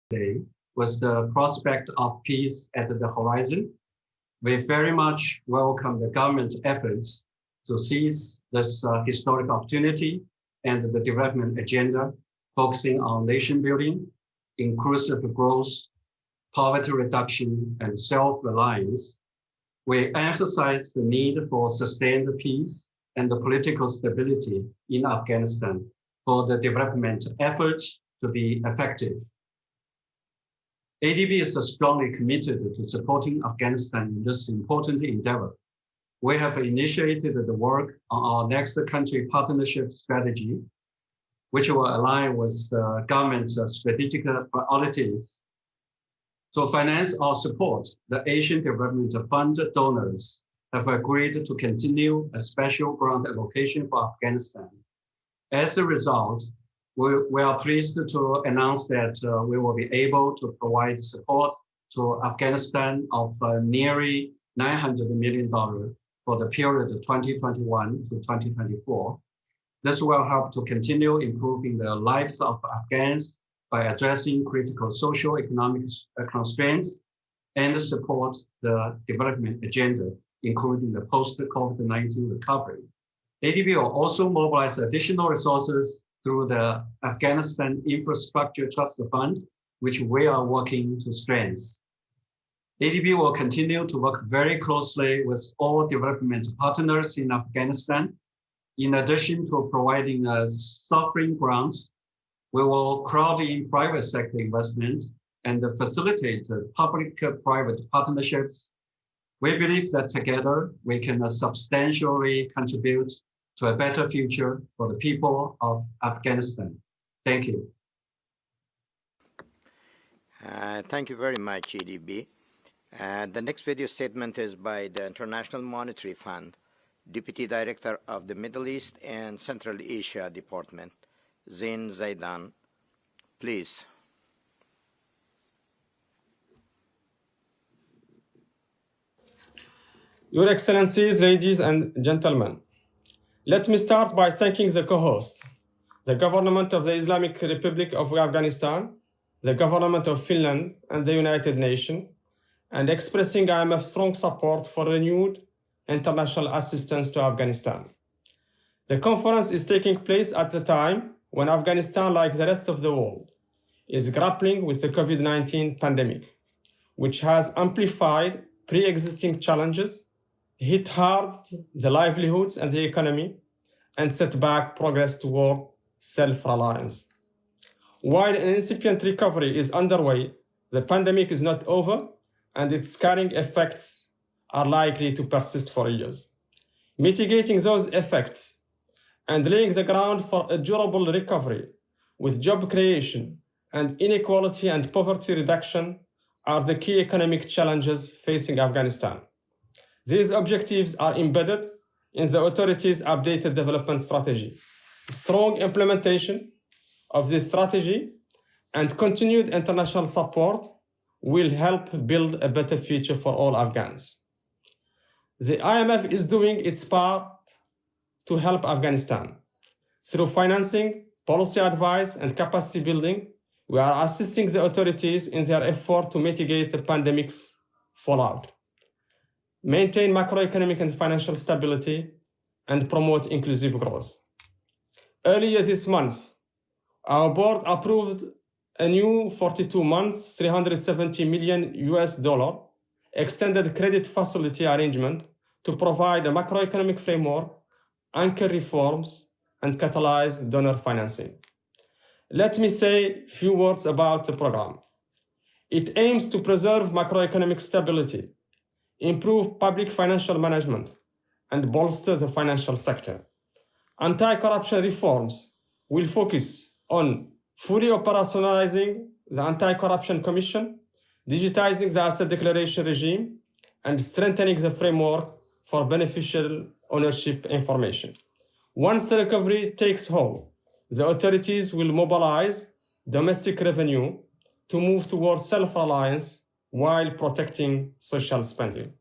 today with the prospect of peace at the horizon. We very much welcome the government's efforts to seize this historic opportunity and the development agenda focusing on nation building, inclusive growth, poverty reduction, and self-reliance. We emphasize the need for sustained peace and the political stability in Afghanistan for the development efforts to be effective. ADB is strongly committed to supporting Afghanistan in this important endeavor. We have initiated the work on our next country partnership strategy, which will align with the government's strategic priorities. To finance our support, the Asian Development Fund donors have agreed to continue a special grant allocation for Afghanistan. As a result, we are pleased to announce that we will be able to provide support to Afghanistan of nearly $900 million for the period 2021 to 2024. This will help to continue improving the lives of Afghans by addressing critical social economic constraints and support the development agenda, including the post-COVID-19 recovery. ADB will also mobilize additional resources through the Afghanistan Infrastructure Trust Fund, which we are working to strengthen. ADB will continue to work very closely with all development partners in Afghanistan. In addition to providing sovereign grants, we will crowd in private sector investment and facilitate public-private partnerships. We believe that together we can substantially contribute to a better future for the people of Afghanistan. Thank you. Thank you very much, EDB. The next video statement is by the International Monetary Fund, Deputy Director of the Middle East and Central Asia Department, Zain Zaidan. Please. Your Excellencies, ladies and gentlemen, let me start by thanking the co-host, the Government of the Islamic Republic of Afghanistan, the Government of Finland, and the United Nations, and expressing IMF's strong support for renewed international assistance to Afghanistan. The conference is taking place at a time when Afghanistan, like the rest of the world, is grappling with the COVID-19 pandemic, which has amplified pre-existing challenges, hit hard the livelihoods and the economy, and set back progress toward self-reliance. While an incipient recovery is underway, the pandemic is not over, and its scarring effects are likely to persist for years. Mitigating those effects and laying the ground for a durable recovery with job creation and inequality and poverty reduction are the key economic challenges facing Afghanistan. These objectives are embedded in the authorities' updated development strategy. Strong implementation of this strategy and continued international support will help build a better future for all Afghans. The IMF is doing its part to help Afghanistan. Through financing, policy advice, and capacity building, we are assisting the authorities in their effort to mitigate the pandemic's fallout, maintain macroeconomic and financial stability, and promote inclusive growth. Earlier this month, our board approved a new 42-month, $370 million extended credit facility arrangement to provide a macroeconomic framework, anchor reforms, and catalyze donor financing. Let me say a few words about the program. It aims to preserve macroeconomic stability, improve public financial management, and bolster the financial sector. Anti-corruption reforms will focus on fully operationalizing the Anti-Corruption Commission, digitizing the asset declaration regime, and strengthening the framework for beneficial ownership information. Once the recovery takes hold, the authorities will mobilize domestic revenue to move towards self-reliance while protecting social spending.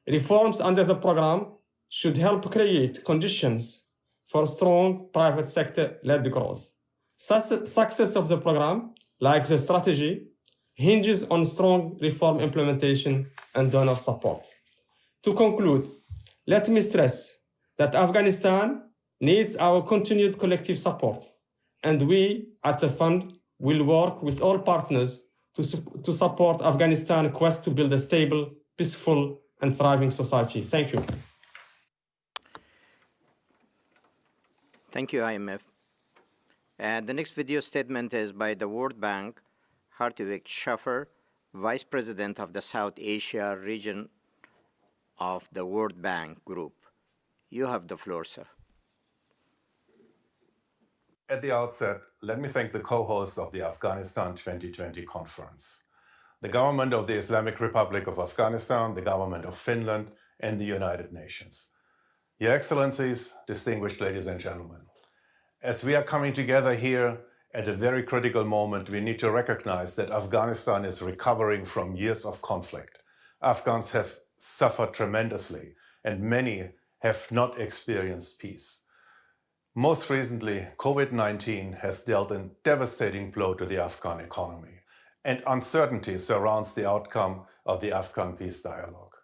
Reforms under the program should help create conditions for strong private sector-led growth. Success of the program like the strategy, hinges on strong reform implementation and donor support. To conclude, let me stress that Afghanistan needs our continued collective support, and we at the Fund will work with all partners to support Afghanistan's quest to build a stable, peaceful, and thriving society. Thank you. Thank you, IMF. The next video statement is by the World Bank, Hartwig Schaffer, Vice President of the South Asia region of the World Bank Group. You have the floor, sir. At the outset, let me thank the co-hosts of the Afghanistan 2020 conference, the government of the Islamic Republic of Afghanistan, the government of Finland, and the United Nations. Your Excellencies, distinguished ladies and gentlemen, as we are coming together here at a very critical moment, we need to recognize that Afghanistan is recovering from years of conflict. Afghans have suffered tremendously, and many have not experienced peace. Most recently, COVID-19 has dealt a devastating blow to the Afghan economy, and uncertainty surrounds the outcome of the Afghan peace dialogue.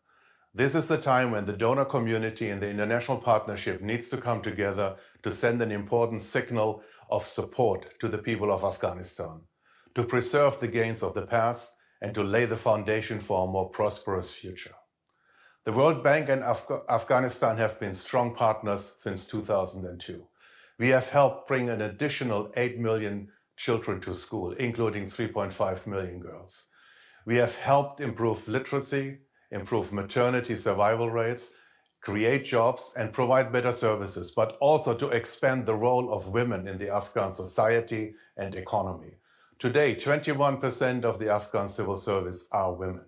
This is the time when the donor community and the international partnership needs to come together to send an important signal of support to the people of Afghanistan, to preserve the gains of the past and to lay the foundation for a more prosperous future. The World Bank and Afghanistan have been strong partners since 2002. We have helped bring an additional 8 million children to school, including 3.5 million girls. We have helped improve literacy, improve maternity survival rates, create jobs and provide better services, but also to expand the role of women in the Afghan society and economy. Today, 21% of the Afghan civil service are women.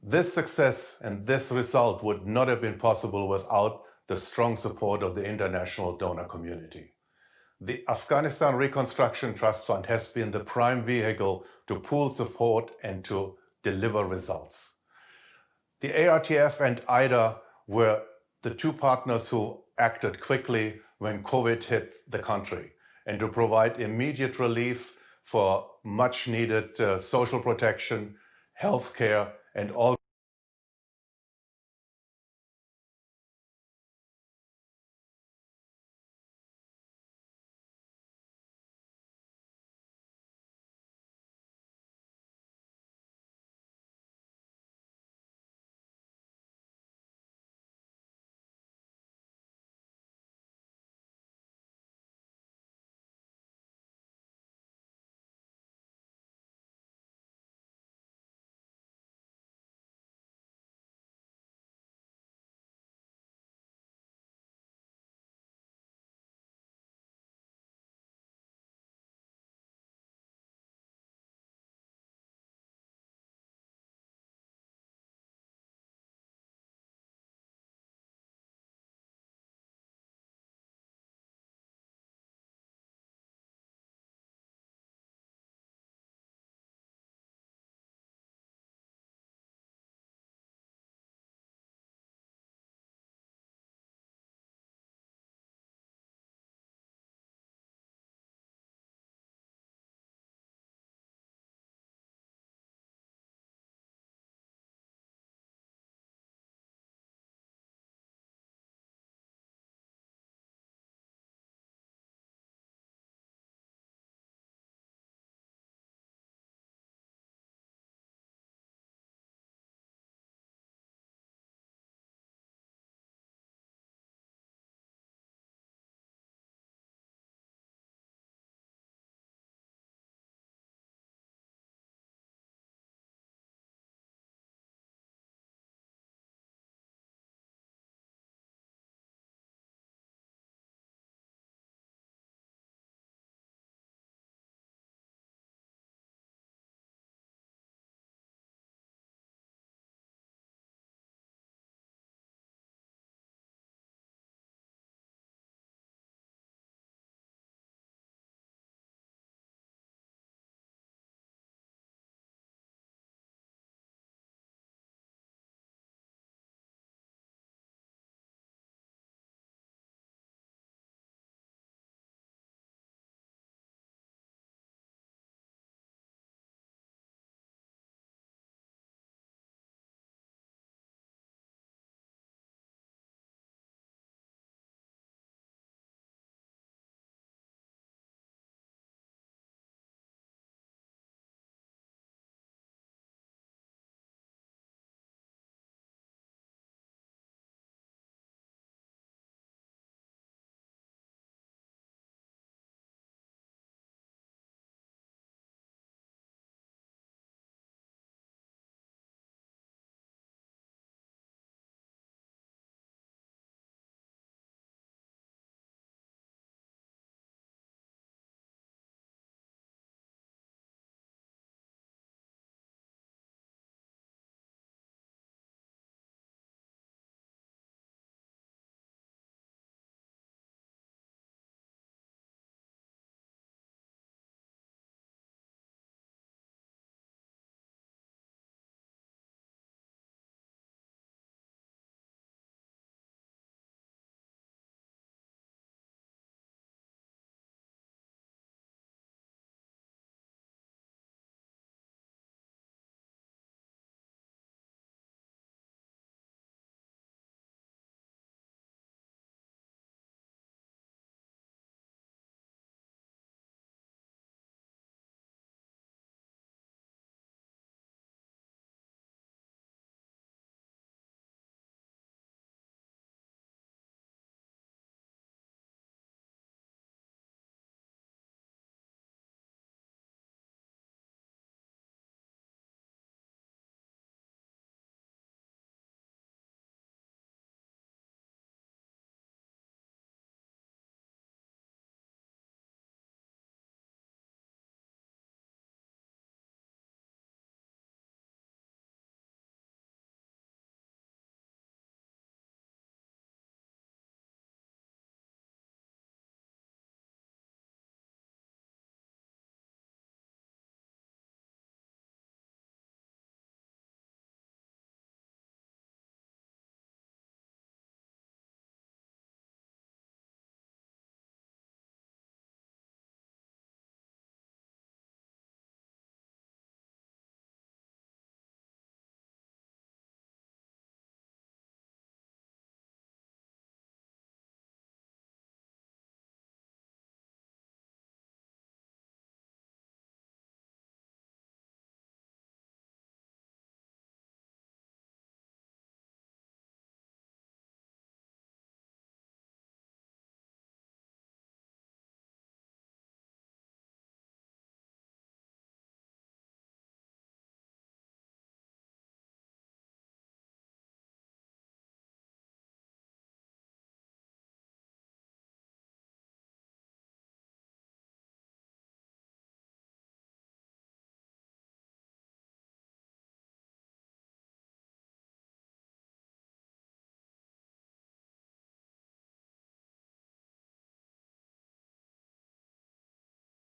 This success and this result would not have been possible without the strong support of the international donor community. The Afghanistan Reconstruction Trust Fund has been the prime vehicle to pool support and to deliver results. The ARTF and IDA were the two partners who acted quickly when COVID hit the country and to provide immediate relief for much needed social protection, healthcare, and all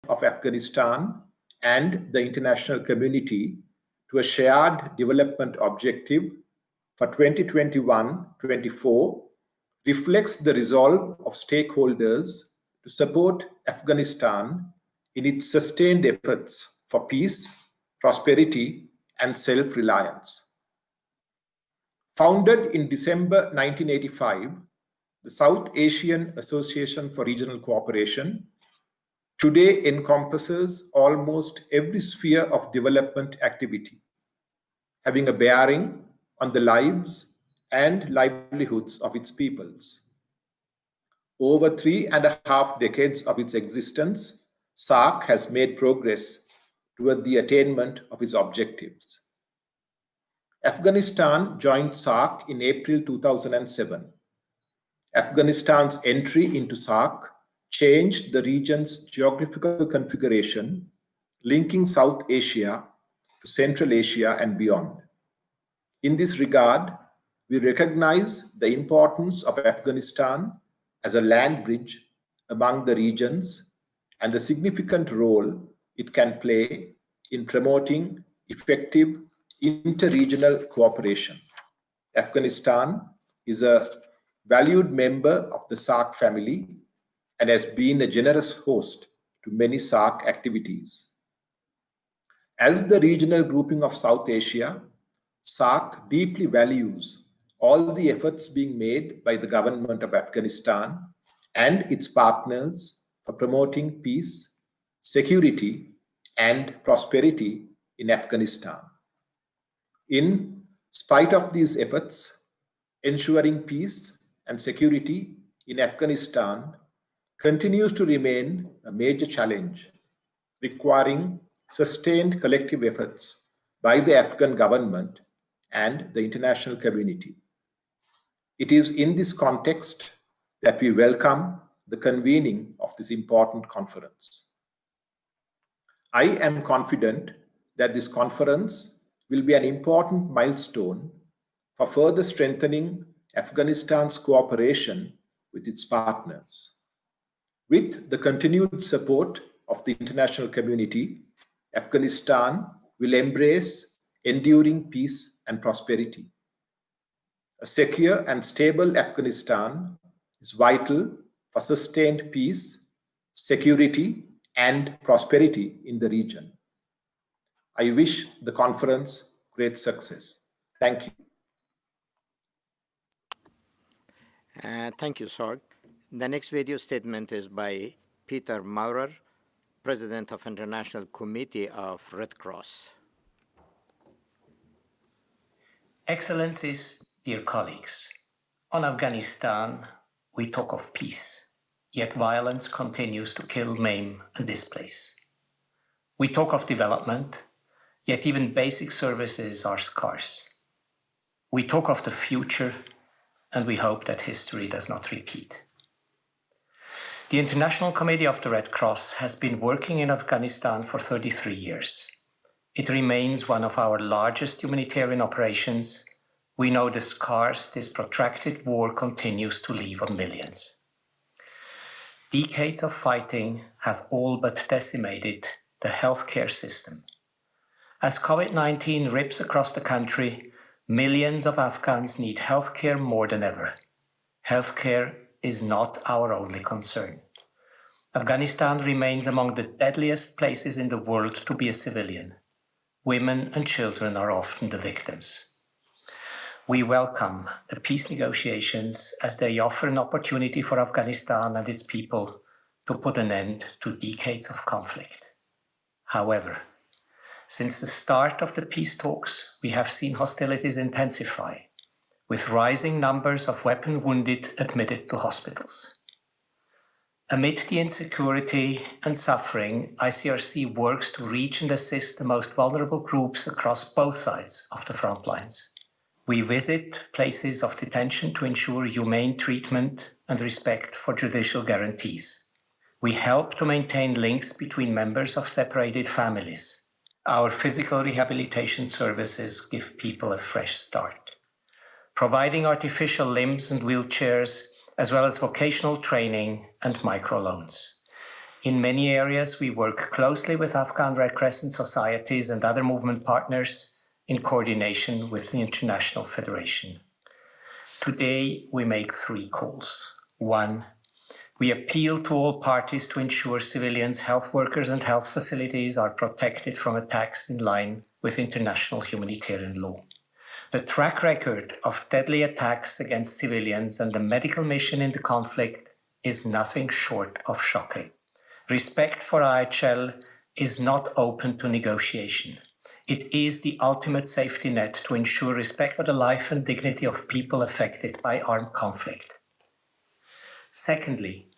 of Afghanistan and the international community to a shared development objective for 2021-24 reflects the resolve of stakeholders to support Afghanistan in its sustained efforts for peace, prosperity, and self-reliance. Founded in December 1985, the South Asian Association for Regional Cooperation today encompasses almost every sphere of development activity, having a bearing on the lives and livelihoods of its peoples. Over 3.5 decades of its existence, SAARC has made progress toward the attainment of its objectives. Afghanistan joined SAARC in April 2007. Afghanistan's entry into SAARC changed the region's geographical configuration, linking South Asia to Central Asia and beyond. In this regard, we recognize the importance of Afghanistan as a land bridge among the regions and the significant role it can play in promoting effective inter-regional cooperation. Afghanistan is a valued member of the SAARC family and has been a generous host to many SAARC activities. As the regional grouping of South Asia, SAARC deeply values all the efforts being made by the government of Afghanistan and its partners for promoting peace, security, and prosperity in Afghanistan. In spite of these efforts, ensuring peace and security in Afghanistan continues to remain a major challenge, requiring sustained collective efforts by the Afghan government and the international community. It is in this context that we welcome the convening of this important conference. I am confident that this conference will be an important milestone for further strengthening Afghanistan's cooperation with its partners. With the continued support of the international community, Afghanistan will embrace enduring peace and prosperity. A secure and stable Afghanistan is vital for sustained peace, security, and prosperity in the region. I wish the conference great success. Thank you. Thank you, Sorg. The next video statement is by Peter Maurer, President of International Committee of Red Cross. Excellencies, dear colleagues, on Afghanistan, we talk of peace, yet violence continues to kill, maim, and displace. We talk of development, yet even basic services are scarce. We talk of the future, and we hope that history does not repeat. The International Committee of the Red Cross has been working in Afghanistan for 33 years. It remains one of our largest humanitarian operations. We know the scars this protracted war continues to leave on millions. Decades of fighting have all but decimated the healthcare system. As COVID-19 rips across the country, millions of Afghans need healthcare more than ever. Healthcare is not our only concern. Afghanistan remains among the deadliest places in the world to be a civilian. Women and children are often the victims. We welcome the peace negotiations as they offer an opportunity for Afghanistan and its people to put an end to decades of conflict. However, since the start of the peace talks, we have seen hostilities intensify, with rising numbers of weapon wounded admitted to hospitals. Amid the insecurity and suffering, ICRC works to reach and assist the most vulnerable groups across both sides of the front lines. We visit places of detention to ensure humane treatment and respect for judicial guarantees. We help to maintain links between members of separated families. Our physical rehabilitation services give people a fresh start. Providing artificial limbs and wheelchairs, as well as vocational training and microloans. In many areas, we work closely with Afghan Red Crescent societies and other movement partners in coordination with the International Federation. Today, we make 3 calls. 1, we appeal to all parties to ensure civilians, health workers, and health facilities are protected from attacks in line with international humanitarian law. The track record of deadly attacks against civilians and the medical mission in the conflict is nothing short of shocking. Respect for IHL is not open to negotiation. It is the ultimate safety net to ensure respect for the life and dignity of people affected by armed conflict. Secondly,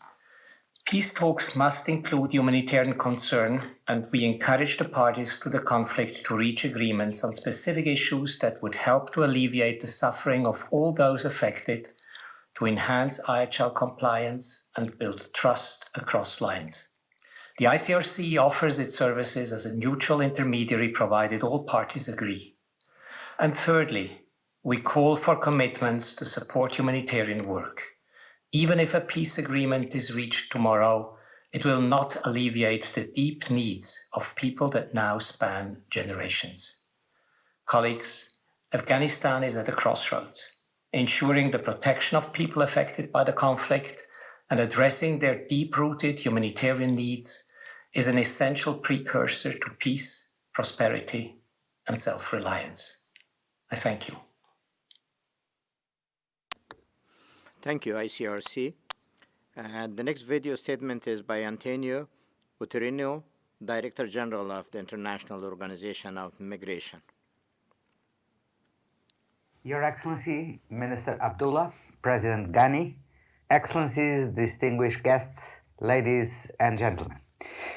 peace talks must include humanitarian concern, and we encourage the parties to the conflict to reach agreements on specific issues that would help to alleviate the suffering of all those affected, to enhance IHL compliance and build trust across lines. The ICRC offers its services as a neutral intermediary provided all parties agree. And thirdly, we call for commitments to support humanitarian work. Even if a peace agreement is reached tomorrow, it will not alleviate the deep needs of people that now span generations. Colleagues, Afghanistan is at a crossroads. Ensuring the protection of people affected by the conflict and addressing their deep-rooted humanitarian needs is an essential precursor to peace, prosperity, and self-reliance. I thank you. Thank you, ICRC. The next video statement is by Antonio Uterino, Director General of the International Organization of Migration. Your Excellency, Minister Abdullah, President Ghani, Excellencies, distinguished guests, ladies and gentlemen.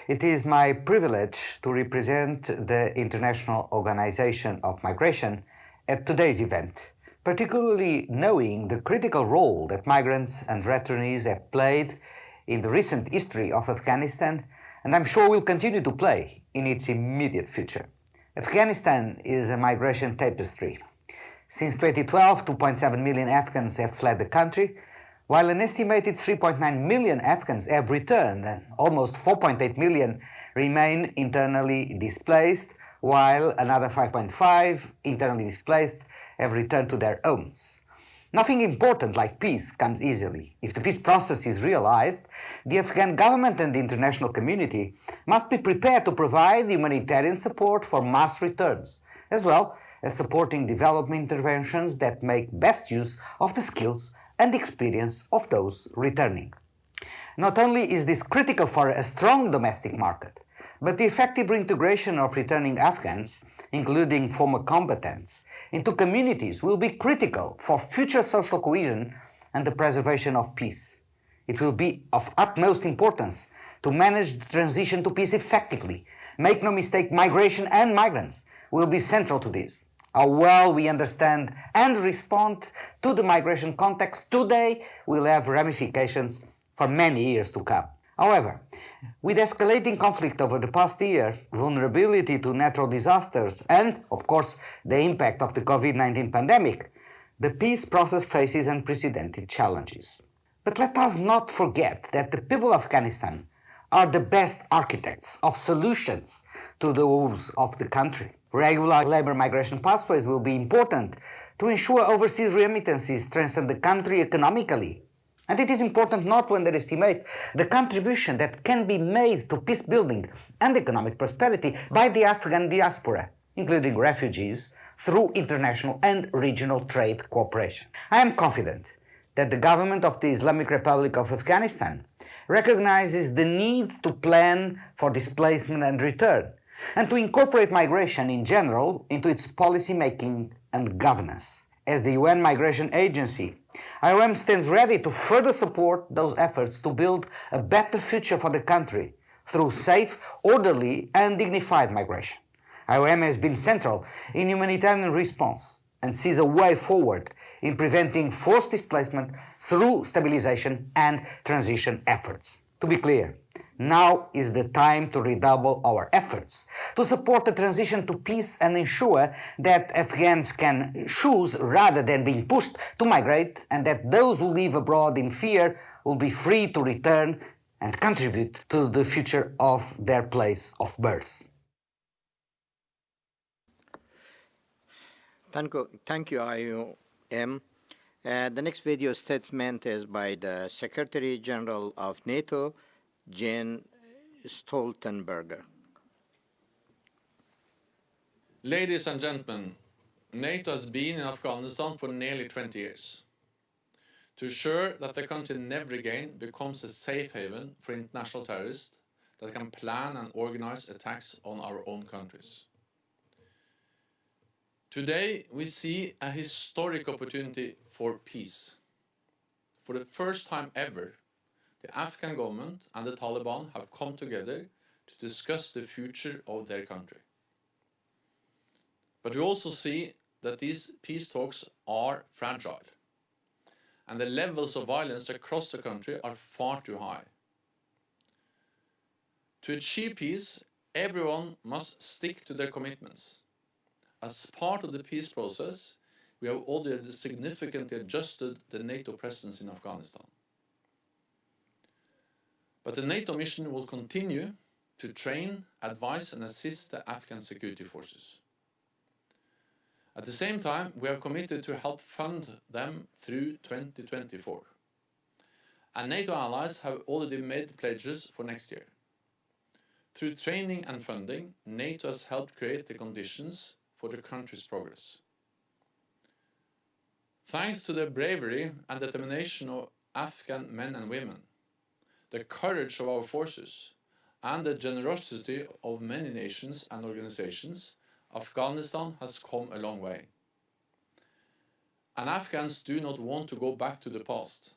It is my privilege to represent the International Organization of Migration at today's event, particularly knowing the critical role that migrants and returnees have played in the recent history of Afghanistan, and I'm sure will continue to play in its immediate future. Afghanistan is a migration tapestry. Since 2012, 2.7 million Afghans have fled the country, while an estimated 3.9 million Afghans have returned, and almost 4.8 million remain internally displaced, while another 5.5 internally displaced have returned to their homes. Nothing important like peace comes easily. If the peace process is realized, the Afghan government and the international community must be prepared to provide humanitarian support for mass returns, as well as supporting development interventions that make best use of the skills and experience of those returning. Not only is this critical for a strong domestic market, but the effective reintegration of returning Afghans, including former combatants, into communities will be critical for future social cohesion and the preservation of peace. It will be of utmost importance to manage the transition to peace effectively. Make no mistake, migration and migrants will be central to this. How well we understand and respond to the migration context today will have ramifications for many years to come. However, with escalating conflict over the past year, vulnerability to natural disasters, and, of course, the impact of the COVID-19 pandemic, the peace process faces unprecedented challenges. But let us not forget that the people of Afghanistan are the best architects of solutions to the woes of the country. Regular labor migration pathways will be important to ensure overseas remittances strengthen the country economically. And it is important not to underestimate the contribution that can be made to peace building and economic prosperity by the Afghan diaspora, including refugees, through international and regional trade cooperation. I am confident that the government of the Islamic Republic of Afghanistan recognizes the need to plan for displacement and return, and to incorporate migration in general into its policy making and governance. As the UN Migration Agency, IOM stands ready to further support those efforts to build a better future for the country through safe, orderly and dignified migration. IOM has been central in humanitarian response and sees a way forward in preventing forced displacement through stabilization and transition efforts. To be clear, now is the time to redouble our efforts to support the transition to peace and ensure that Afghans can choose rather than being pushed to migrate, and that those who live abroad in fear will be free to return and contribute to the future of their place of birth. Thank you, IOM. The next video statement is by the Secretary General of NATO, Jens Stoltenberg. Ladies and gentlemen, NATO has been in Afghanistan for nearly 20 years to ensure that the country never again becomes a safe haven for international terrorists that can plan and organize attacks on our own countries. Today, we see a historic opportunity for peace. For the first time ever, the Afghan government and the Taliban have come together to discuss the future of their country. But we also see that these peace talks are fragile, and the levels of violence across the country are far too high. To achieve peace, everyone must stick to their commitments. As part of the peace process, we have already significantly adjusted the NATO presence in Afghanistan. But the NATO mission will continue to train, advise and assist the Afghan security forces. At the same time, we are committed to help fund them through 2024. And NATO allies have already made pledges for next year. Through training and funding, NATO has helped create the conditions for the country's progress. Thanks to the bravery and determination of Afghan men and women, the courage of our forces, and the generosity of many nations and organizations, Afghanistan has come a long way. And Afghans do not want to go back to the past.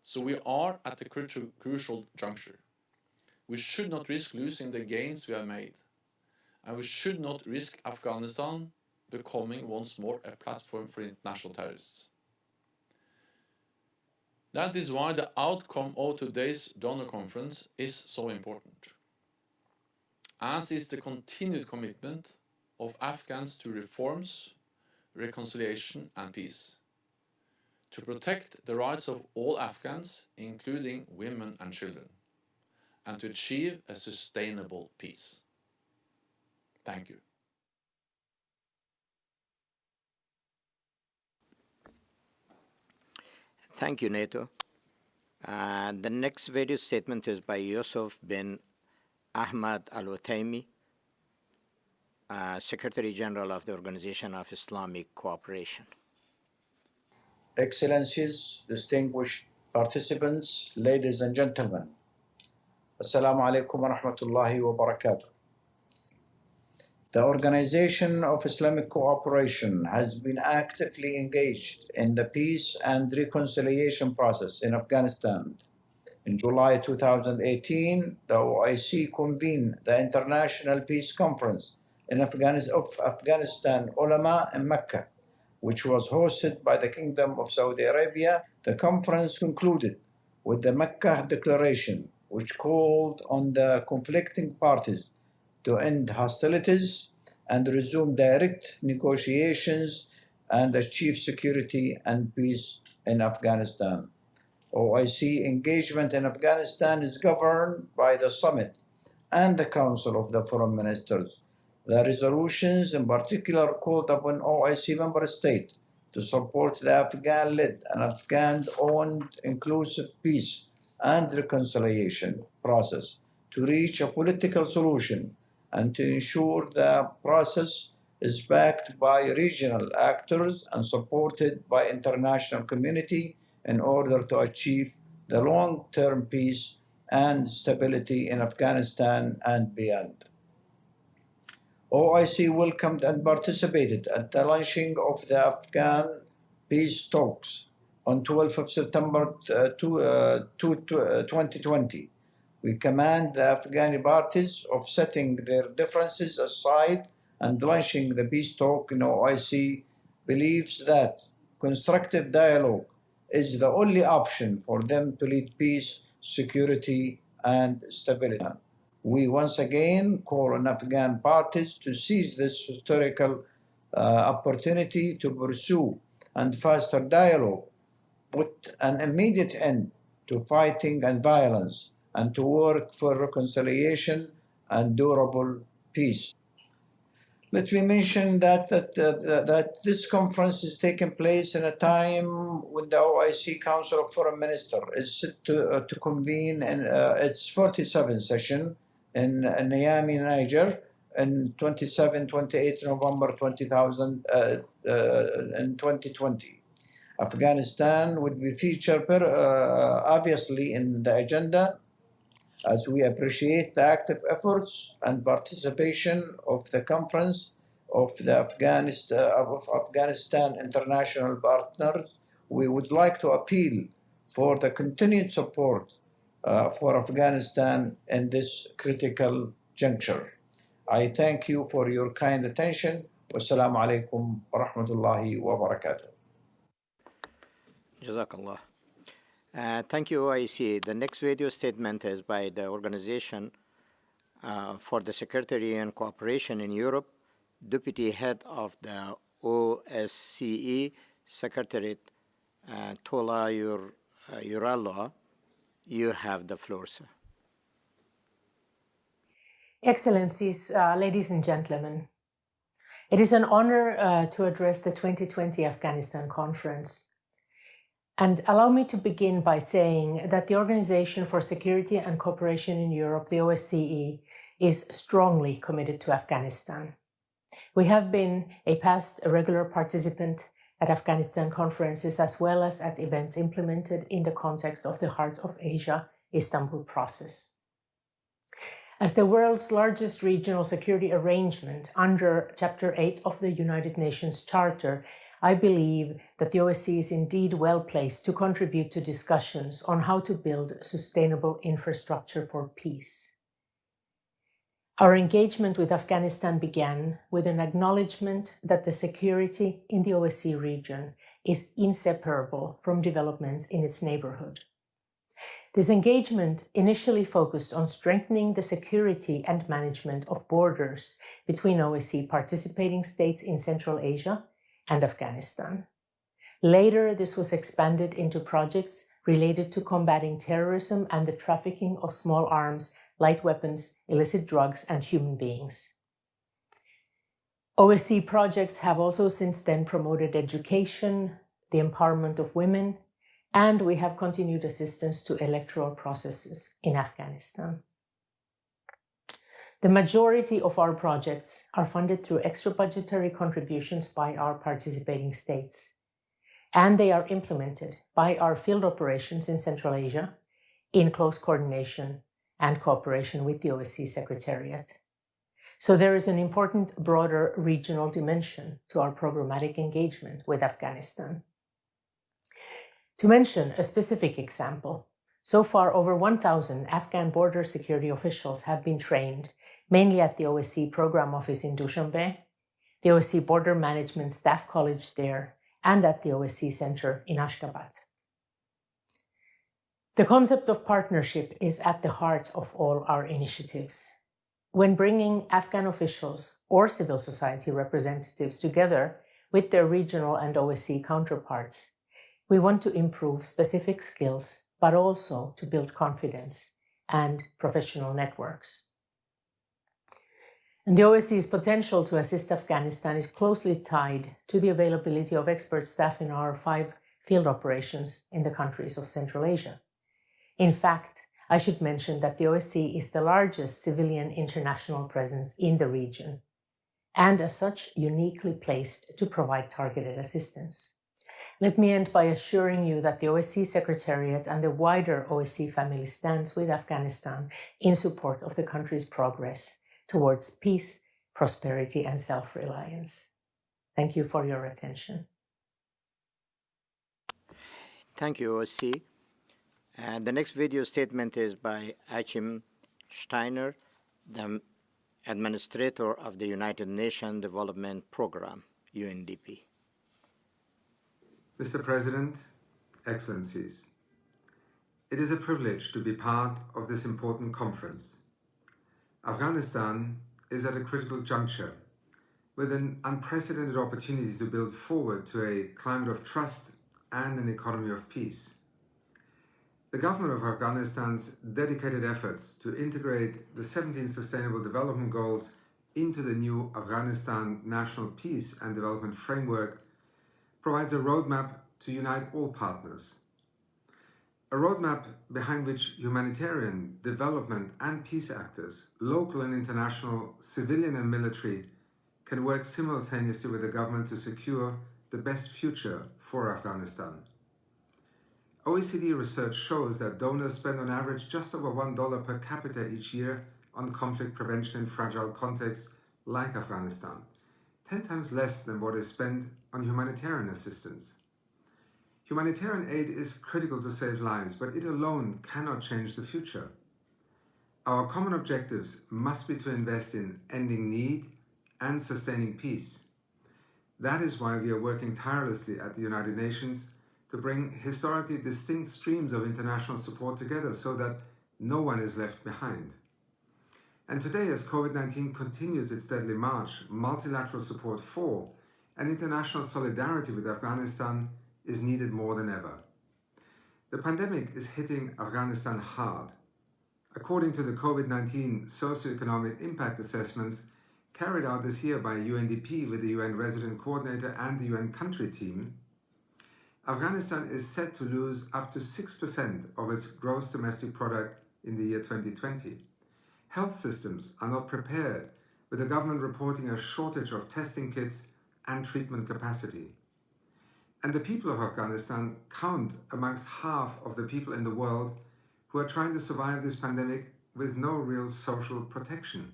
So we are at a crucial juncture. We should not risk losing the gains we have made. And we should not risk Afghanistan becoming once more a platform for international terrorists. That is why the outcome of today's donor conference is so important, as is the continued commitment of Afghans to reforms, reconciliation and peace, to protect the rights of all Afghans, including women and children, and to achieve a sustainable peace. Thank you. Thank you, NATO. The next video statement is by Yusuf bin Ahmad Al-Utaimi, Secretary General of the Organization of Islamic Cooperation. Excellencies, distinguished participants, ladies and gentlemen, Assalamu alaikum wa rahmatullahi wa barakatuh. The Organization of Islamic Cooperation has been actively engaged in the peace and reconciliation process in Afghanistan. In July 2018, the OIC convened the International Peace Conference of Afghanistan Ulama in Mecca, which was hosted by the Kingdom of Saudi Arabia. The conference concluded with the Mecca Declaration, which called on the conflicting parties to end hostilities and resume direct negotiations and achieve security and peace in Afghanistan. OIC engagement in Afghanistan is governed by the Summit and the Council of the Foreign Ministers. The resolutions in particular called upon OIC member states to support the Afghan-led and Afghan-owned inclusive peace and reconciliation process to reach a political solution and to ensure the process is backed by regional actors and supported by international community in order to achieve the long-term peace and stability in Afghanistan and beyond. OIC welcomed and participated at the launching of the Afghan peace talks on 12th of September 2020. We commend the Afghani parties of setting their differences aside and launching the peace talk. OIC believes that constructive dialogue is the only option for them to lead peace, security, and stability. We once again call on Afghan parties to seize this historical opportunity to pursue and foster dialogue, put an immediate end to fighting and violence, and to work for reconciliation and durable peace. Let me mention that this conference is taking place in a time when the OIC Council of Foreign Ministers is set to convene in its 47th session in Niamey, Niger, in 27-28 November 2020. Afghanistan would be featured obviously in the agenda, as we appreciate the active efforts and participation of the conference of Afghanistan international partners. We would like to appeal for the continued support for Afghanistan in this critical juncture. I thank you for your kind attention. Wassalamu alaikum wa rahmatullahi wa barakatuh. Jazakallah. Thank you, OIC. The next video statement is by the Organization for the Security and Cooperation in Europe, Deputy Head of the OSCE Secretariat, Tola Urallah. You have the floor, sir. Excellencies, ladies and gentlemen, it is an honor to address the 2020 Afghanistan Conference. And allow me to begin by saying that the Organization for Security and Cooperation in Europe, the OSCE, is strongly committed to Afghanistan. We have been a past regular participant at Afghanistan conferences as well as at events implemented in the context of the Heart of Asia Istanbul process. As the world's largest regional security arrangement under Chapter 8 of the United Nations Charter, I believe that the OSCE is indeed well placed to contribute to discussions on how to build sustainable infrastructure for peace. Our engagement with Afghanistan began with an acknowledgement that the security in the OSCE region is inseparable from developments in its neighborhood. This engagement initially focused on strengthening the security and management of borders between OSCE participating states in Central Asia and Afghanistan. Later, this was expanded into projects related to combating terrorism and the trafficking of small arms, light weapons, illicit drugs, and human beings. OSCE projects have also since then promoted education, the empowerment of women, and we have continued assistance to electoral processes in Afghanistan. The majority of our projects are funded through extra budgetary contributions by our participating states, and they are implemented by our field operations in Central Asia in close coordination and cooperation with the OSCE Secretariat. So there is an important broader regional dimension to our programmatic engagement with Afghanistan. To mention a specific example, so far over 1,000 Afghan border security officials have been trained, mainly at the OSCE Program Office in Dushanbe, the OSCE Border Management Staff College there, and at the OSCE Center in Ashgabat. The concept of partnership is at the heart of all our initiatives. When bringing Afghan officials or civil society representatives together with their regional and OSCE counterparts, we want to improve specific skills, but also to build confidence and professional networks. And the OSCE's potential to assist Afghanistan is closely tied to the availability of expert staff in our 5 field operations in the countries of Central Asia. In fact, I should mention that the OSCE is the largest civilian international presence in the region, and as such, uniquely placed to provide targeted assistance. Let me end by assuring you that the OSCE Secretariat and the wider OSCE family stands with Afghanistan in support of the country's progress towards peace, prosperity, and self-reliance. Thank you for your attention. Thank you, OSCE. The next video statement is by Achim Steiner, the Administrator of the United Nations Development Program, UNDP. Mr. President, Excellencies, it is a privilege to be part of this important conference. Afghanistan is at a critical juncture with an unprecedented opportunity to build forward to a climate of trust and an economy of peace. The government of Afghanistan's dedicated efforts to integrate the 17 Sustainable Development Goals into the new Afghanistan National Peace and Development Framework provides a roadmap to unite all partners. A roadmap behind which humanitarian, development and peace actors, local and international, civilian and military, can work simultaneously with the government to secure the best future for Afghanistan. OECD research shows that donors spend on average just over $1 per capita each year on conflict prevention in fragile contexts like Afghanistan, 10 times less than what is spent on humanitarian assistance. Humanitarian aid is critical to save lives, but it alone cannot change the future. Our common objectives must be to invest in ending need and sustaining peace. That is why we are working tirelessly at the United Nations to bring historically distinct streams of international support together so that no one is left behind. And today, as COVID-19 continues its deadly march, multilateral support for and international solidarity with Afghanistan is needed more than ever. The pandemic is hitting Afghanistan hard. According to the COVID-19 socioeconomic impact assessments carried out this year by UNDP with the UN Resident Coordinator and the UN country team, Afghanistan is set to lose up to 6% of its gross domestic product in the year 2020. Health systems are not prepared, with the government reporting a shortage of testing kits and treatment capacity. And the people of Afghanistan count amongst half of the people in the world who are trying to survive this pandemic with no real social protection.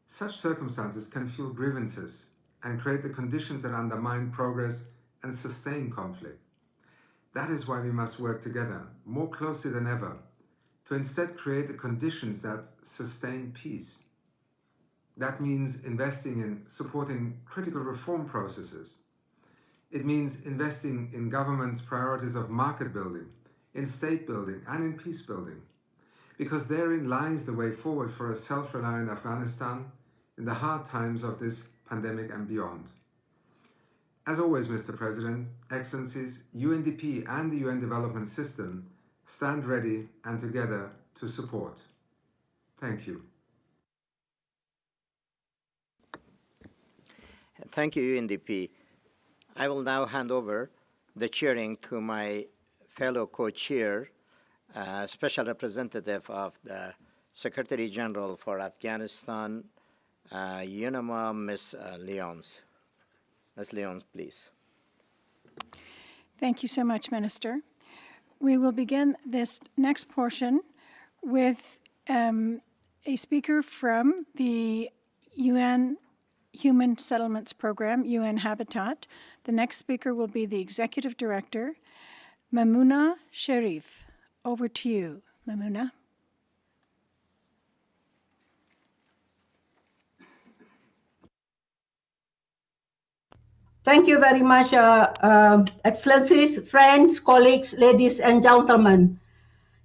Such circumstances can fuel grievances and create the conditions that undermine progress and sustain conflict. That is why we must work together, more closely than ever, to instead create the conditions that sustain peace. That means investing in supporting critical reform processes. It means investing in government's priorities of market building, in state building, and in peace building, because therein lies the way forward for a self-reliant Afghanistan in the hard times of this pandemic and beyond. As always, Mr. President, Excellencies, UNDP and the UN Development System stand ready and together to support. Thank you. Thank you, UNDP. I will now hand over the chairing to my fellow co-chair, Special Representative of the Secretary General for Afghanistan, UNAMA, Ms. Lyons. Ms. Lyons, please. Thank you so much, Minister. We will begin this next portion with a speaker from the UN Human Settlements Program, UN Habitat. The next speaker will be the Executive Director, Mamouna Sharif. Over to you, Mamouna. Thank you very much, Excellencies, friends, colleagues, ladies and gentlemen.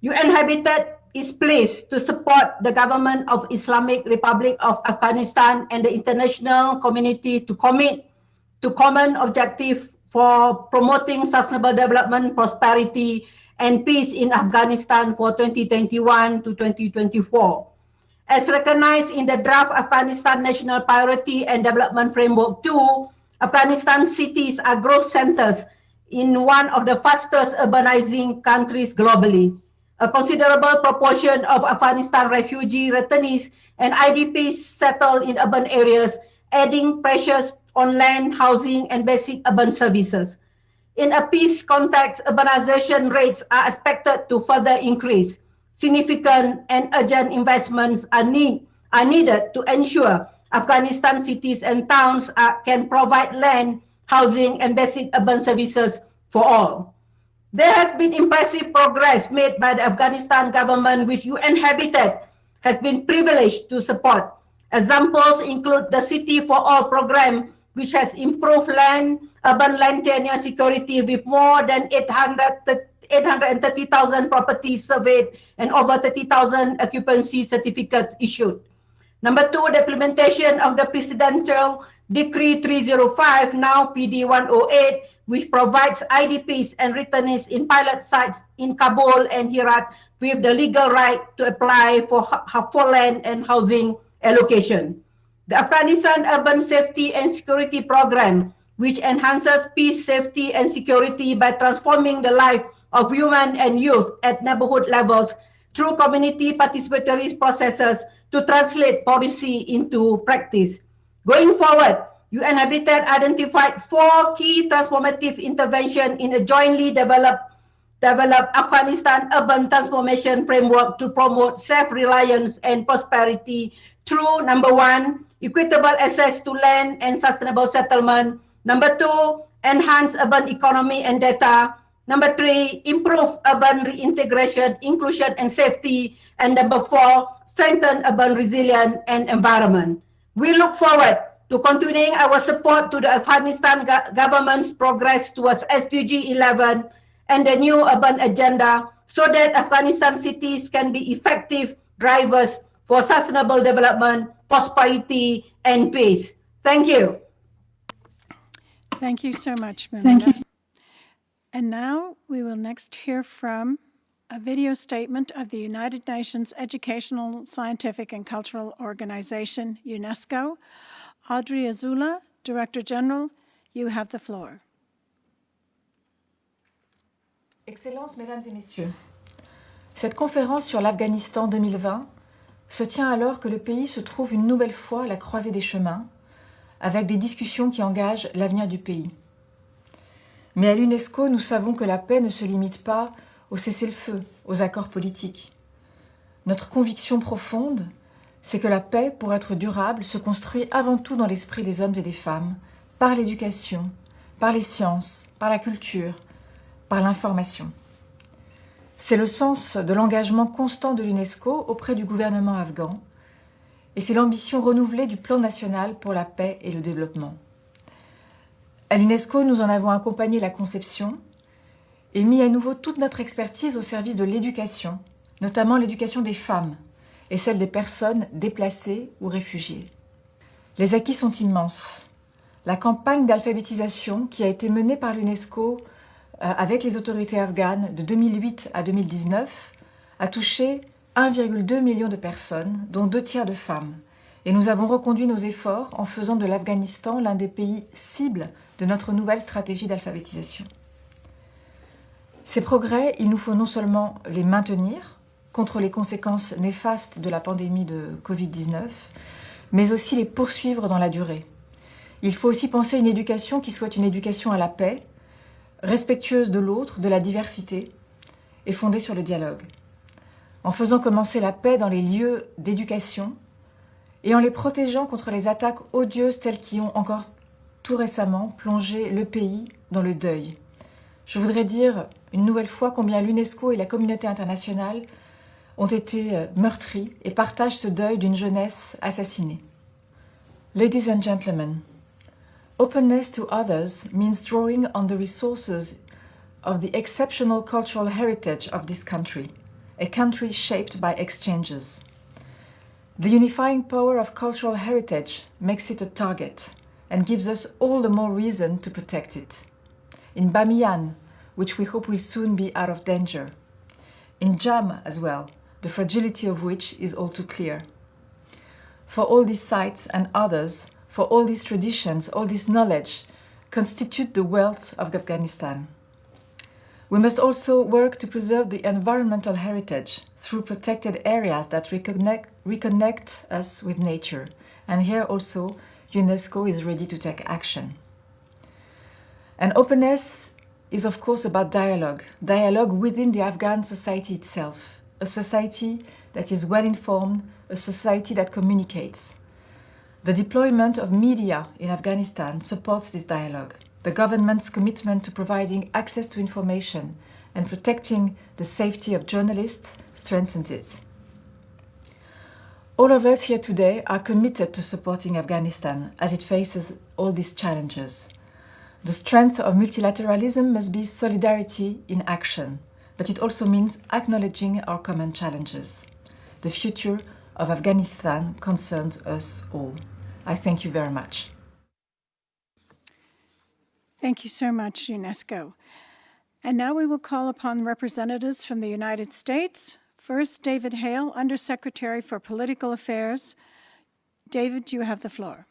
UN Habitat is pleased to support the government of Islamic Republic of Afghanistan and the international community to commit to common objective for promoting sustainable development, prosperity, and peace in Afghanistan for 2021 to 2024. As recognized in the draft Afghanistan National Priority and Development Framework 2, Afghanistan cities are growth centers in one of the fastest urbanizing countries globally. A considerable proportion of Afghanistan refugee returnees and IDPs settle in urban areas, adding pressures on land, housing, and basic urban services. In a peace context, urbanization rates are expected to further increase. Significant and urgent investments are needed to ensure Afghanistan cities and towns can provide land, housing, and basic urban services for all. There has been impressive progress made by the Afghanistan government, which UN Habitat has been privileged to support. Examples include the City for All program, which has improved urban land tenure security with more than 830,000 properties surveyed and over 30,000 occupancy certificates issued. Number two, the implementation of the Presidential Decree 305, now PD 108, which provides IDPs and returnees in pilot sites in Kabul and Herat with the legal right to apply for land and housing allocation. The Afghanistan Urban Safety and Security Program, which enhances peace, safety, and security by transforming the life of women and youth at neighborhood levels through community participatory processes to translate policy into practice. Going forward, UN Habitat identified 4 key transformative interventions in a jointly developed Afghanistan urban transformation framework to promote self-reliance and prosperity through, number 1, equitable access to land and sustainable settlement. Number 2, enhance urban economy and data. Number 3, improve urban reintegration, inclusion, and safety. And number 4, strengthen urban resilience and environment. We look forward to continuing our support to the Afghanistan government's progress towards SDG 11 and the new urban agenda so that Afghanistan cities can be effective drivers for sustainable development, prosperity, and peace. Thank you. Thank you so much, Melinda. And now we will next hear from a video statement of the United Nations Educational, Scientific, and Cultural Organization, UNESCO. Audrey Azoulay, Director General, you have the floor. Excellences, Mesdames et Messieurs, cette conférence sur l'Afghanistan 2020 se tient alors que le pays se trouve une nouvelle fois à la croisée des chemins, avec des discussions qui engagent l'avenir du pays. Mais à l'UNESCO, nous savons que la paix ne se limite pas au cessez-le-feu, aux accords politiques. Notre conviction profonde, c'est que la paix, pour être durable, se construit avant tout dans l'esprit des hommes et des femmes, par l'éducation, par les sciences, par la culture, par l'information. C'est le sens de l'engagement constant de l'UNESCO auprès du gouvernement afghan et c'est l'ambition renouvelée du plan national pour la paix et le développement. À l'UNESCO, nous en avons accompagné la conception et mis à nouveau toute notre expertise au service de l'éducation, notamment l'éducation des femmes et celle des personnes déplacées ou réfugiées. Les acquis sont immenses. La campagne d'alphabétisation qui a été menée par l'UNESCO avec les autorités afghanes de 2008 à 2019 a touché 1,2 million de personnes, dont 2 tiers de femmes. Et nous avons reconduit nos efforts en faisant de l'Afghanistan l'un des pays cibles de notre nouvelle stratégie d'alphabétisation. Ces progrès, il nous faut non seulement les maintenir contre les conséquences néfastes de la pandémie de Covid-19, mais aussi les poursuivre dans la durée. Il faut aussi penser une éducation qui soit une éducation à la paix, respectueuse de l'autre, de la diversité, et fondée sur le dialogue. En faisant commencer la paix dans les lieux d'éducation et en les protégeant contre les attaques odieuses telles qui ont encore tout récemment plongé le pays dans le deuil. Je voudrais dire une nouvelle fois combien l'UNESCO et la communauté internationale ont été meurtris et partagent ce deuil d'une jeunesse assassinée. Ladies and gentlemen, openness to others means drawing on the resources of the exceptional cultural heritage of this country, a country shaped by exchanges. The unifying power of cultural heritage makes it a target and gives us all the more reason to protect it. In Bamiyan, which we hope will soon be out of danger. In Jam as well, the fragility of which is all too clear. For all these sites and others, for all these traditions, all this knowledge, constitute the wealth of Afghanistan. We must also work to preserve the environmental heritage through protected areas that reconnect us with nature. And here also, UNESCO is ready to take action. And openness is of course about dialogue within the Afghan society itself, a society that is well informed, a society that communicates. The deployment of media in Afghanistan supports this dialogue. The government's commitment to providing access to information and protecting the safety of journalists strengthens it. All of us here today are committed to supporting Afghanistan as it faces all these challenges. The strength of multilateralism must be solidarity in action, but it also means acknowledging our common challenges. The future of Afghanistan concerns us all. I thank you very much. Thank you so much, UNESCO. And now we will call upon representatives from the United States. First, David Hale, Undersecretary for Political Affairs. David, you have the floor.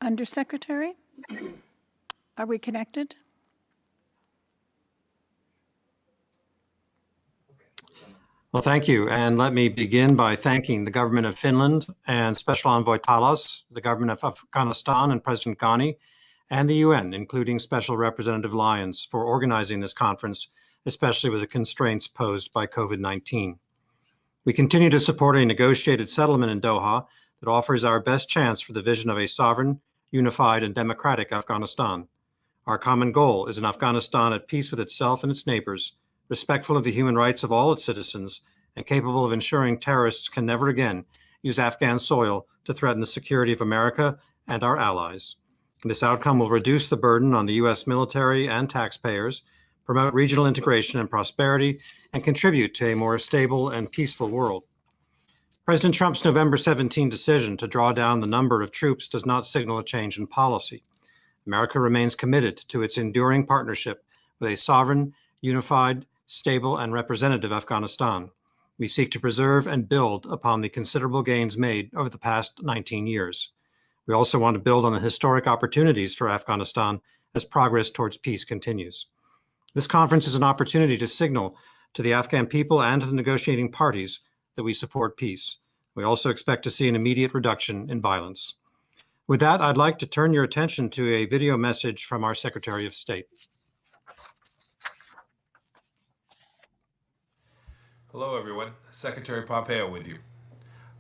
Undersecretary, are we connected? Well, thank you. And let me begin by thanking the government of Finland and Special Envoy Talas, the government of Afghanistan and President Ghani, and the UN, including Special Representative Lyons, for organizing this conference, especially with the constraints posed by COVID-19. We continue to support a negotiated settlement in Doha that offers our best chance for the vision of a sovereign, unified, and democratic Afghanistan. Our common goal is an Afghanistan at peace with itself and its neighbors, respectful of the human rights of all its citizens, and capable of ensuring terrorists can never again use Afghan soil to threaten the security of America and our allies. This outcome will reduce the burden on the U.S. military and taxpayers, promote regional integration and prosperity, and contribute to a more stable and peaceful world. President Trump's November 17 decision to draw down the number of troops does not signal a change in policy. America remains committed to its enduring partnership with a sovereign, unified, stable, and representative Afghanistan. We seek to preserve and build upon the considerable gains made over the past 19 years. We also want to build on the historic opportunities for Afghanistan as progress towards peace continues. This conference is an opportunity to signal to the Afghan people and to the negotiating parties that we support peace. We also expect to see an immediate reduction in violence. With that, I'd like to turn your attention to a video message from our Secretary of State. Hello, everyone. Secretary Pompeo with you.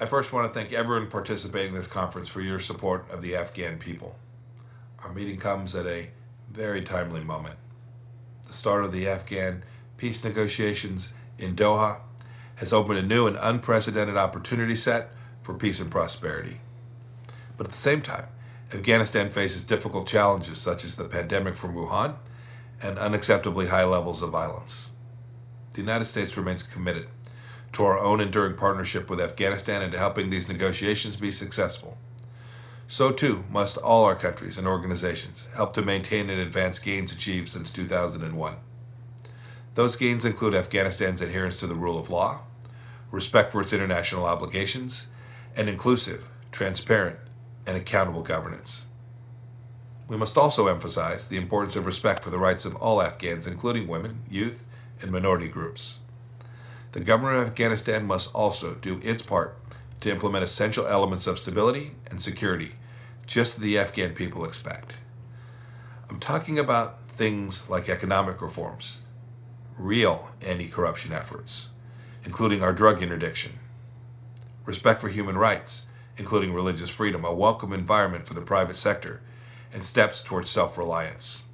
I first want to thank everyone participating in this conference for your support of the Afghan people. Our meeting comes at a very timely moment. The start of the Afghan peace negotiations in Doha has opened a new and unprecedented opportunity set for peace and prosperity. But at the same time, Afghanistan faces difficult challenges such as the pandemic from Wuhan and unacceptably high levels of violence. The United States remains committed to our own enduring partnership with Afghanistan and to helping these negotiations be successful. So too must all our countries and organizations help to maintain and advance gains achieved since 2001. Those gains include Afghanistan's adherence to the rule of law, respect for its international obligations, and inclusive, transparent, and accountable governance. We must also emphasize the importance of respect for the rights of all Afghans, including women, youth, and minority groups. The government of Afghanistan must also do its part to implement essential elements of stability and security, just as the Afghan people expect. I'm talking about things like economic reforms, real anti-corruption efforts, including our drug interdiction, respect for human rights, including religious freedom, a welcome environment for the private sector, and steps towards self-reliance.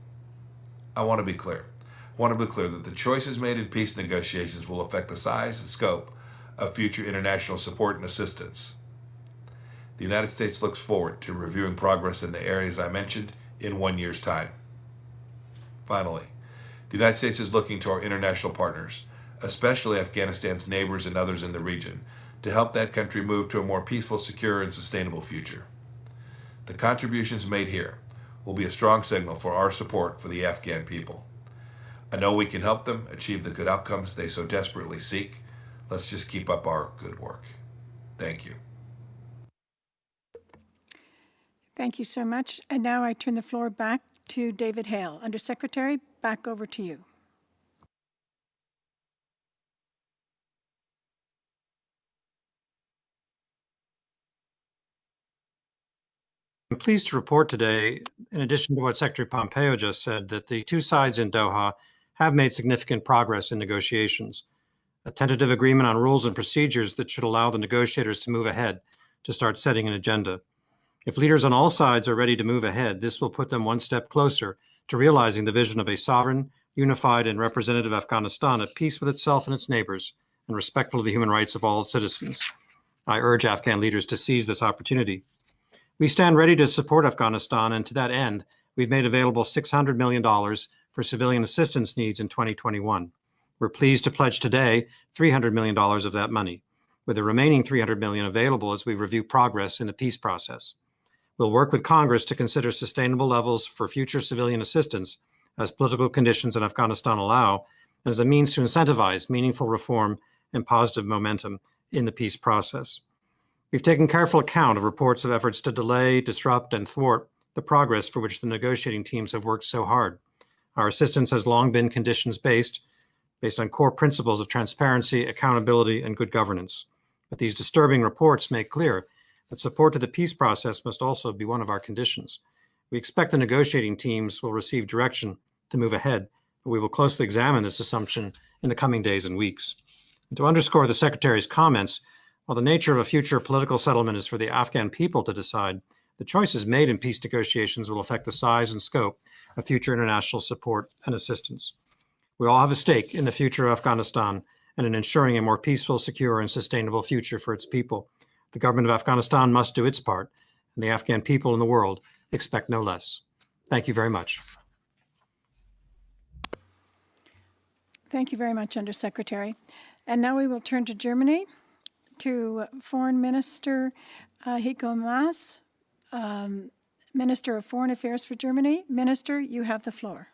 I want to be clear that the choices made in peace negotiations will affect the size and scope of future international support and assistance. The United States looks forward to reviewing progress in the areas I mentioned in 1 year's time. Finally, the United States is looking to our international partners, especially Afghanistan's neighbors and others in the region, to help that country move to a more peaceful, secure, and sustainable future. The contributions made here will be a strong signal for our support for the Afghan people. I know we can help them achieve the good outcomes they so desperately seek. Let's just keep up our good work. Thank you. Thank you so much. And now I turn the floor back to David Hale. Undersecretary, back over to you. I'm pleased to report today, in addition to what Secretary Pompeo just said, that the two sides in Doha have made significant progress in negotiations. A tentative agreement on rules and procedures that should allow the negotiators to move ahead to start setting an agenda. If leaders on all sides are ready to move ahead, this will put them one step closer to realizing the vision of a sovereign, unified, and representative Afghanistan at peace with itself and its neighbors and respectful of the human rights of all its citizens. I urge Afghan leaders to seize this opportunity. We stand ready to support Afghanistan, and to that end, we've made available $600 million for civilian assistance needs in 2021. We're pleased to pledge today $300 million of that money, with the remaining $300 million available as we review progress in the peace process. We'll work with Congress to consider sustainable levels for future civilian assistance as political conditions in Afghanistan allow, and as a means to incentivize meaningful reform and positive momentum in the peace process. We've taken careful account of reports of efforts to delay, disrupt, and thwart the progress for which the negotiating teams have worked so hard. Our assistance has long been conditions-based on core principles of transparency, accountability, and good governance. But these disturbing reports make clear that support to the peace process must also be one of our conditions. We expect the negotiating teams will receive direction to move ahead, but we will closely examine this assumption in the coming days and weeks. And to underscore the Secretary's comments, while the nature of a future political settlement is for the Afghan people to decide, the choices made in peace negotiations will affect the size and scope of future international support and assistance. We all have a stake in the future of Afghanistan and in ensuring a more peaceful, secure, and sustainable future for its people. The government of Afghanistan must do its part, and the Afghan people in the world expect no less. Thank you very much. Thank you very much, Undersecretary. And now we will turn to Germany, to Foreign Minister Heiko Maas, Minister of Foreign Affairs for Germany. Minister, you have the floor.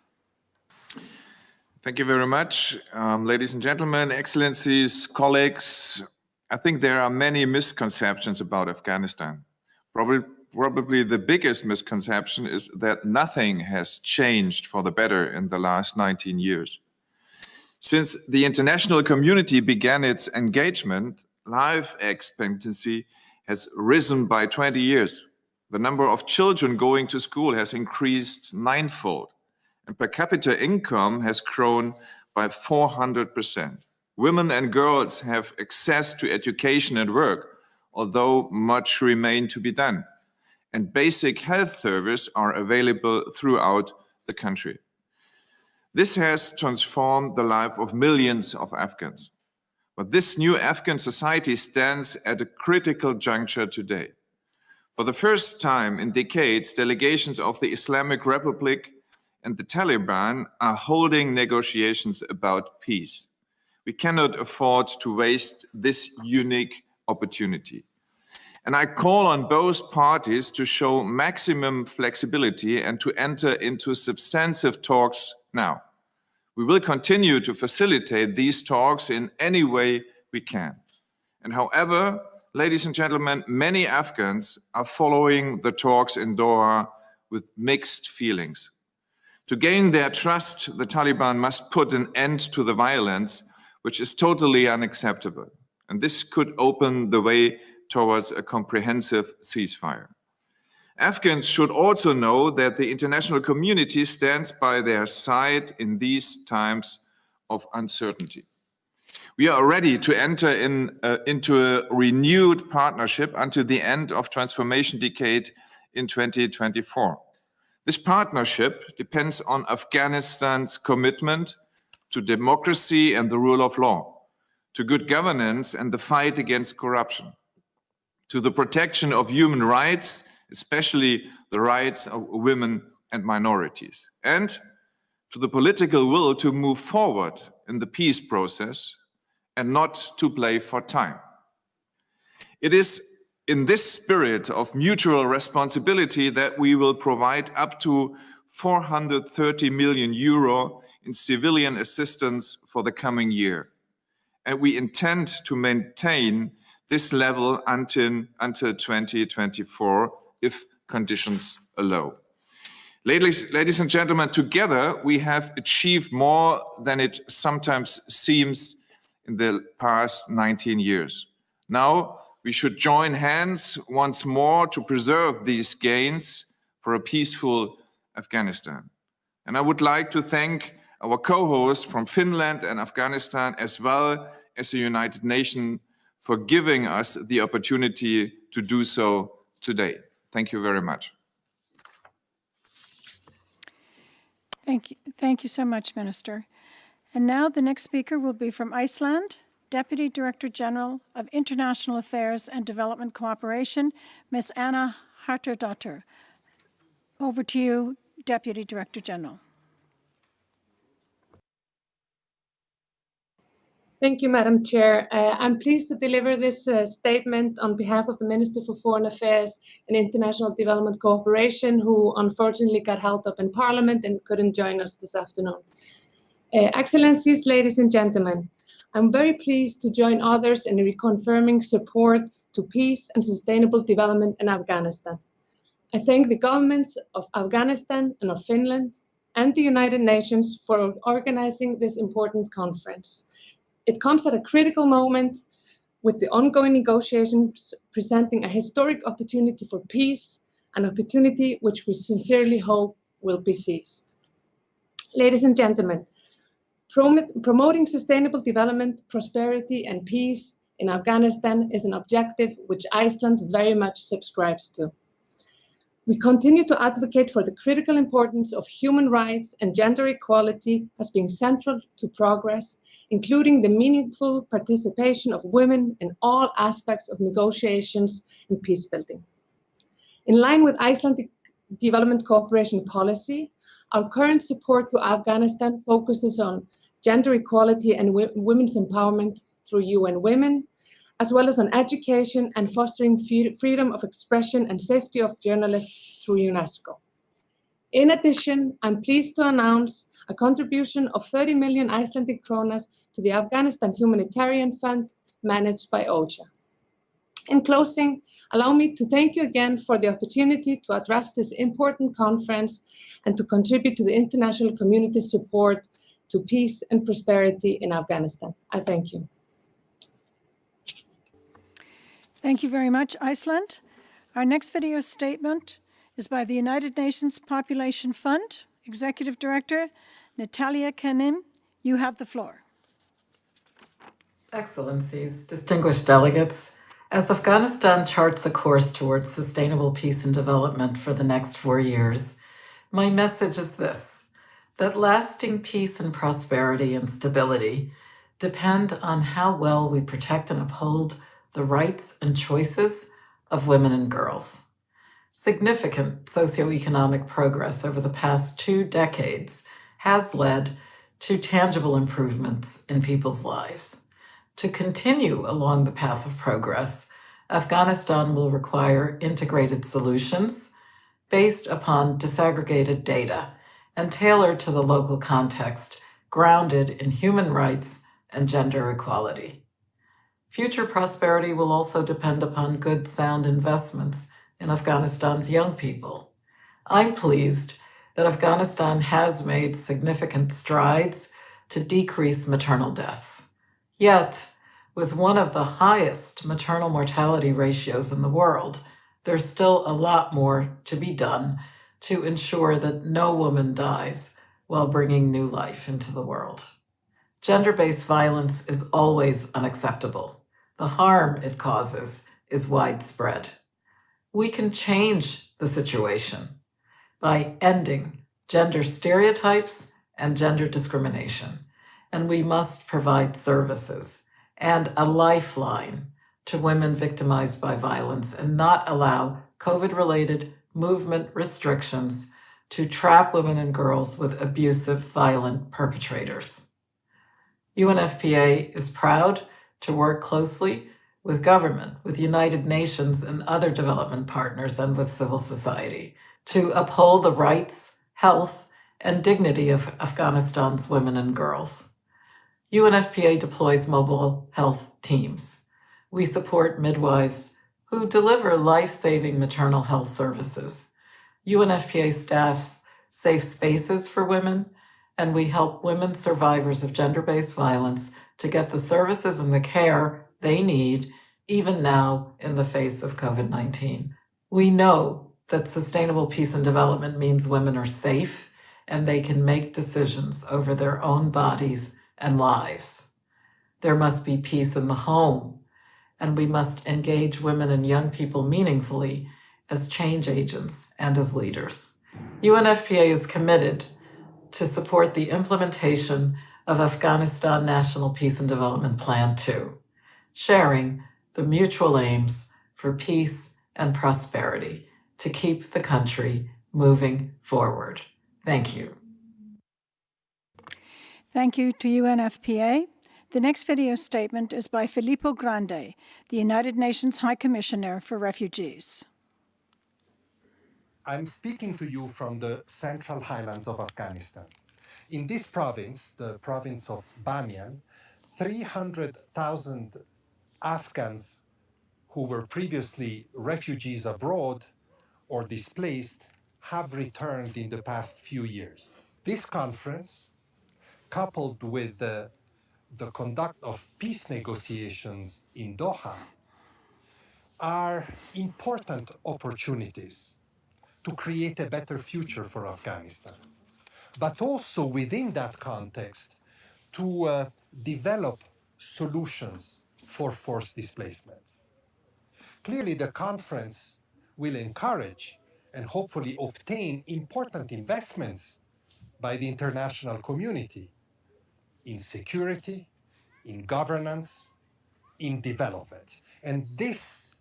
Thank you very much. Ladies and gentlemen, excellencies, colleagues, I think there are many misconceptions about Afghanistan. Probably the biggest misconception is that nothing has changed for the better in the last 19 years. Since the international community began its engagement, life expectancy has risen by 20 years. The number of children going to school has increased ninefold, and per capita income has grown by 400%. Women and girls have access to education and work, although much remains to be done. And basic health services are available throughout the country. This has transformed the life of millions of Afghans. But this new Afghan society stands at a critical juncture today. For the first time in decades, delegations of the Islamic Republic and the Taliban are holding negotiations about peace. We cannot afford to waste this unique opportunity. And I call on both parties to show maximum flexibility and to enter into substantive talks now. We will continue to facilitate these talks in any way we can. And however, ladies and gentlemen, many Afghans are following the talks in Doha with mixed feelings. To gain their trust, the Taliban must put an end to the violence, which is totally unacceptable. And this could open the way towards a comprehensive ceasefire. Afghans should also know that the international community stands by their side in these times of uncertainty. We are ready to enter into a renewed partnership until the end of transformation decade in 2024. This partnership depends on Afghanistan's commitment to democracy and the rule of law, to good governance and the fight against corruption, to the protection of human rights, especially the rights of women and minorities, and to the political will to move forward in the peace process and not to play for time. It is in this spirit of mutual responsibility that we will provide up to 430 million euro in civilian assistance for the coming year. And we intend to maintain this level until 2024 if conditions allow. Ladies and gentlemen, together we have achieved more than it sometimes seems in the past 19 years. Now we should join hands once more to preserve these gains for a peaceful Afghanistan. And I would like to thank our co-hosts from Finland and Afghanistan, as well as the United Nations, for giving us the opportunity to do so today. Thank you very much. Thank you so much, Minister. And now the next speaker will be from Iceland, Deputy Director General of International Affairs and Development Cooperation, Ms. Anna Hartardóttir. Over to you, Deputy Director General. Thank you, Madam Chair. I'm pleased to deliver this statement on behalf of the Minister for Foreign Affairs and International Development Cooperation, who unfortunately got held up in Parliament and couldn't join us this afternoon. Excellencies, ladies and gentlemen, I'm very pleased to join others in reconfirming support to peace and sustainable development in Afghanistan. I thank the governments of Afghanistan and of Finland and the United Nations for organizing this important conference. It comes at a critical moment with the ongoing negotiations presenting a historic opportunity for peace, an opportunity which we sincerely hope will be seized. Ladies and gentlemen, promoting sustainable development, prosperity, and peace in Afghanistan is an objective which Iceland very much subscribes to. We continue to advocate for the critical importance of human rights and gender equality as being central to progress, including the meaningful participation of women in all aspects of negotiations and peace building. In line with Icelandic development cooperation policy, our current support to Afghanistan focuses on gender equality and women's empowerment through UN Women, as well as on education and fostering freedom of expression and safety of journalists through UNESCO. In addition, I'm pleased to announce a contribution of 30 million Icelandic kronas to the Afghanistan Humanitarian Fund managed by OCHA. In closing, allow me to thank you again for the opportunity to address this important conference and to contribute to the international community's support to peace and prosperity in Afghanistan. I thank you. Thank you very much, Iceland. Our next video statement is by the United Nations Population Fund, Executive Director Natalia Kanem. You have the floor. Excellencies, distinguished delegates, as Afghanistan charts a course towards sustainable peace and development for the next 4 years, my message is this: that lasting peace and prosperity and stability depend on how well we protect and uphold the rights and choices of women and girls. Significant socioeconomic progress over the past 2 decades has led to tangible improvements in people's lives. To continue along the path of progress, Afghanistan will require integrated solutions based upon disaggregated data and tailored to the local context, grounded in human rights and gender equality. Future prosperity will also depend upon good, sound investments in Afghanistan's young people. I'm pleased that Afghanistan has made significant strides to decrease maternal deaths. Yet, with one of the highest maternal mortality ratios in the world, there's still a lot more to be done to ensure that no woman dies while bringing new life into the world. Gender-based violence is always unacceptable. The harm it causes is widespread. We can change the situation by ending gender stereotypes and gender discrimination, and we must provide services and a lifeline to women victimized by violence and not allow COVID-related movement restrictions to trap women and girls with abusive, violent perpetrators. UNFPA is proud to work closely with government, with United Nations and other development partners, and with civil society to uphold the rights, health, and dignity of Afghanistan's women and girls. UNFPA deploys mobile health teams. We support midwives who deliver life-saving maternal health services. UNFPA staffs safe spaces for women, and we help women survivors of gender-based violence to get the services and the care they need, even now in the face of COVID-19. We know that sustainable peace and development means women are safe and they can make decisions over their own bodies and lives. There must be peace in the home, and we must engage women and young people meaningfully as change agents and as leaders. UNFPA is committed to support the implementation of Afghanistan National Peace and Development Plan 2, sharing the mutual aims for peace and prosperity to keep the country moving forward. Thank you. Thank you to UNFPA. The next video statement is by Filippo Grandi, the United Nations High Commissioner for Refugees. I'm speaking to you from the Central Highlands of Afghanistan. In this province, the province of Bamiyan, 300,000 Afghans who were previously refugees abroad or displaced have returned in the past few years. This conference, coupled with the conduct of peace negotiations in Doha, are important opportunities to create a better future for Afghanistan, but also within that context to develop solutions for forced displacements. Clearly, the conference will encourage and hopefully obtain important investments by the international community in security, in governance, in development. And this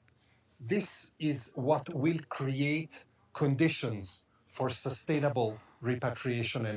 is what will create conditions for sustainable repatriation and